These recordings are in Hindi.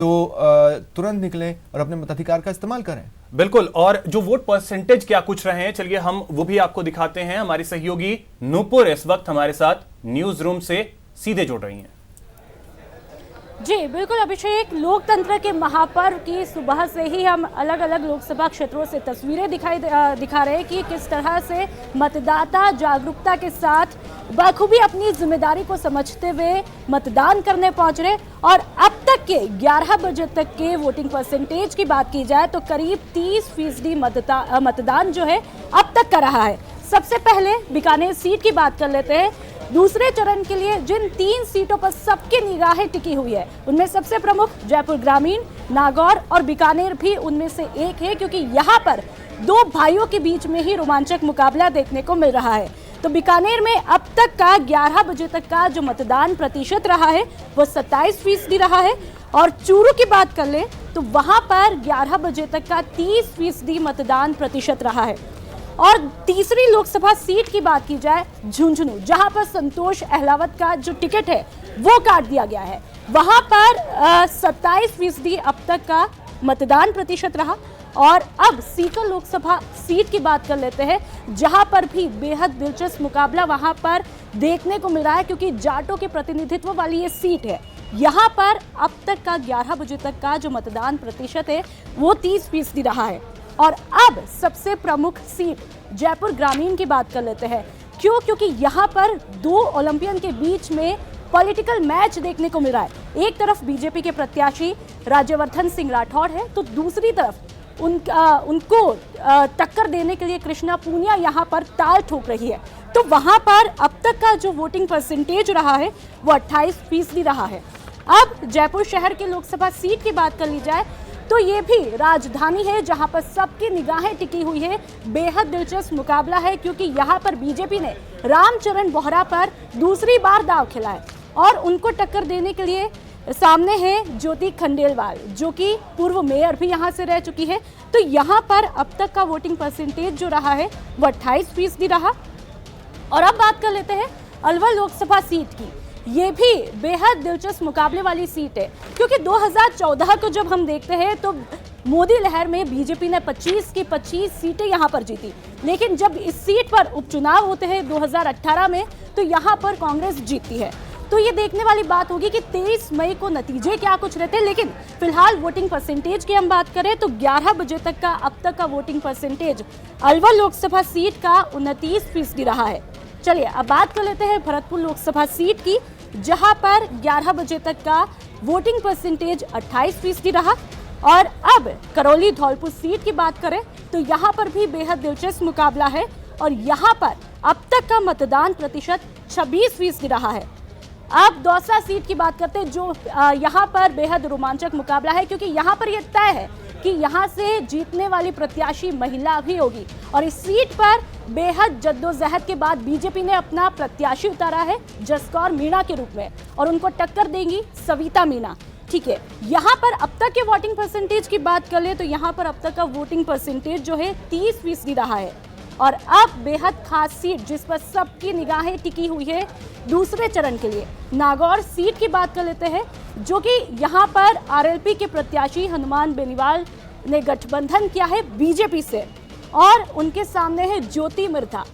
तो तुरंत निकलें और अपने मताधिकार का इस्तेमाल करें। बिल्कुल। और जो वोट परसेंटेज क्या कुछ रहे हैं, चलिए हम वो भी आपको दिखाते हैं। हमारी सहयोगी नूपुर इस वक्त हमारे साथ न्यूज रूम से सीधे जुड़ रही हैं। जी बिल्कुल अभिषेक, लोकतंत्र के महापर्व की सुबह से ही हम अलग अलग लोकसभा क्षेत्रों से तस्वीरें दिखा रहे हैं कि किस तरह से मतदाता जागरूकता के साथ बखूबी अपनी जिम्मेदारी को समझते हुए मतदान करने पहुंच रहे। और अब तक के 11 बजे तक के वोटिंग परसेंटेज की बात की जाए तो करीब 30% मतदान जो है अब तक कर रहा है। सबसे पहले बीकानेर सीट की बात कर लेते हैं। दूसरे चरण के लिए जिन 3 सीटों पर सबकी निगाहें टिकी हुई है, उनमें सबसे प्रमुख जयपुर ग्रामीण, नागौर और बीकानेर भी उनमें से एक है, क्योंकि यहाँ पर 2 भाइयों के बीच में ही रोमांचक मुकाबला देखने को मिल रहा है। तो बीकानेर में अब तक का 11 बजे तक का जो मतदान प्रतिशत रहा है वो 27% रहा है। और चूरू की बात कर ले तो वहां पर 11 बजे तक का 30% मतदान प्रतिशत रहा है। और तीसरी लोकसभा सीट की बात की जाए झुंझुनू, जहां पर संतोष अहलावत का जो टिकट है वो काट दिया गया है, वहां पर 27% अब तक का मतदान प्रतिशत रहा। और अब सीकर लोकसभा सीट की बात कर लेते हैं, जहां पर भी बेहद दिलचस्प मुकाबला वहां पर देखने को मिल रहा है, क्योंकि जाटों के प्रतिनिधित्व वाली ये सीट है। यहां पर अब तक का 11 बजे तक का जो मतदान प्रतिशत है वो 30% रहा है। और अब सबसे प्रमुख सीट जयपुर ग्रामीण की बात कर लेते हैं। क्यों? क्योंकि यहाँ पर 2 ओलंपियन के बीच में पॉलिटिकल मैच देखने को मिल रहा है। एक तरफ बीजेपी के प्रत्याशी राज्यवर्धन सिंह राठौड़ है, तो दूसरी तरफ उनको टक्कर देने के लिए कृष्णा पूनिया यहाँ पर ताल ठोक रही है। तो वहाँ पर अब तक का जो वोटिंग परसेंटेज रहा है वो 28% रहा है। अब जयपुर शहर के लोकसभा सीट की बात कर ली जाए तो ये भी राजधानी है, जहां पर सबकी निगाहें टिकी हुई है। बेहद दिलचस्प मुकाबला है, क्योंकि यहां पर बीजेपी ने रामचरण बोहरा पर दूसरी बार दांव खेला है और उनको टक्कर देने के लिए सामने है ज्योति खंडेलवाल, जो कि पूर्व मेयर भी यहां से रह चुकी है। तो यहां पर अब तक का वोटिंग परसेंटेज जो रहा है वो 28% रहा। और अब बात कर लेते हैं अलवर लोकसभा सीट की। ये भी बेहद दिलचस्प मुकाबले वाली सीट है, क्योंकि 2014 को जब हम देखते हैं तो मोदी लहर में बीजेपी ने 25 की 25 सीटें यहां पर जीती। लेकिन जब इस सीट पर उपचुनाव होते हैं 2018 में, तो यहां पर कांग्रेस जीतती है। तो ये देखने वाली बात होगी कि 23 मई को नतीजे क्या कुछ रहते हैं। लेकिन फिलहाल वोटिंग परसेंटेज की हम बात करें तो 11 बजे तक का अब तक का voting percentage Alwar Lok Sabha seat का 29% रहा है। चलिए अब बात कर लेते हैं भरतपुर लोकसभा सीट की, जहां पर 11 बजे तक का वोटिंग परसेंटेज 28% रहा। और अब करौली धौलपुर सीट की बात करें तो यहां पर भी बेहद दिलचस्प मुकाबला है और यहां पर अब तक का मतदान प्रतिशत 26% रहा है। अब दौसा सीट की बात करते हैं, जो यहां पर बेहद रोमांचक मुकाबला है, क्योंकि यहां पर यह तय है कि यहां से जीतने वाली प्रत्याशी महिला भी होगी। और इस सीट पर बेहद जद्दोजहद के बाद बीजेपी ने अपना प्रत्याशी उतारा है जसकौर मीणा के रूप में, और उनको टक्कर देंगी सविता मीणा। ठीक है, यहाँ पर अब तक के वोटिंग परसेंटेज की बात कर ले तो यहाँ पर अब तक का वोटिंग परसेंटेज जो है 30% रहा है। और अब बेहद खास सीट जिस पर सबकी निगाहें टिकी हुई है दूसरे चरण के लिए, नागौर सीट की बात कर लेते हैं, जो कि यहाँ पर आरएलपी के प्रत्याशी हनुमान बेनीवाल ने गठबंधन किया है बीजेपी से, और उनके सामने है ज्योति मिर्धा,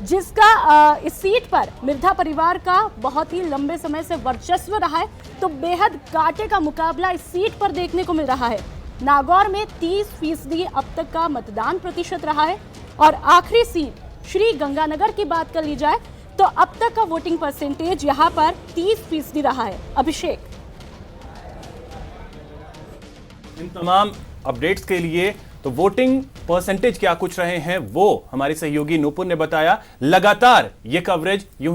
जिसका इस सीट पर मिर्धा परिवार का बहुत ही लंबे समय से वर्चस्व रहा है। तो बेहद कांटे का मुकाबला इस सीट पर देखने को मिल रहा है। नागौर में 30% अब तक का मतदान प्रतिशत रहा है। और आखिरी सीट श्री गंगानगर की बात कर ली जाए तो अब तक का वोटिंग परसेंटेज यहाँ पर 30% रहा है। अभिषेक, इन तमाम अपडेट्स के लिए तो वोटिंग परसेंटेज क्या कुछ रहे हैं वो हमारी सहयोगी नूपुर ने बताया। लगातार ये कवरेज यूं ही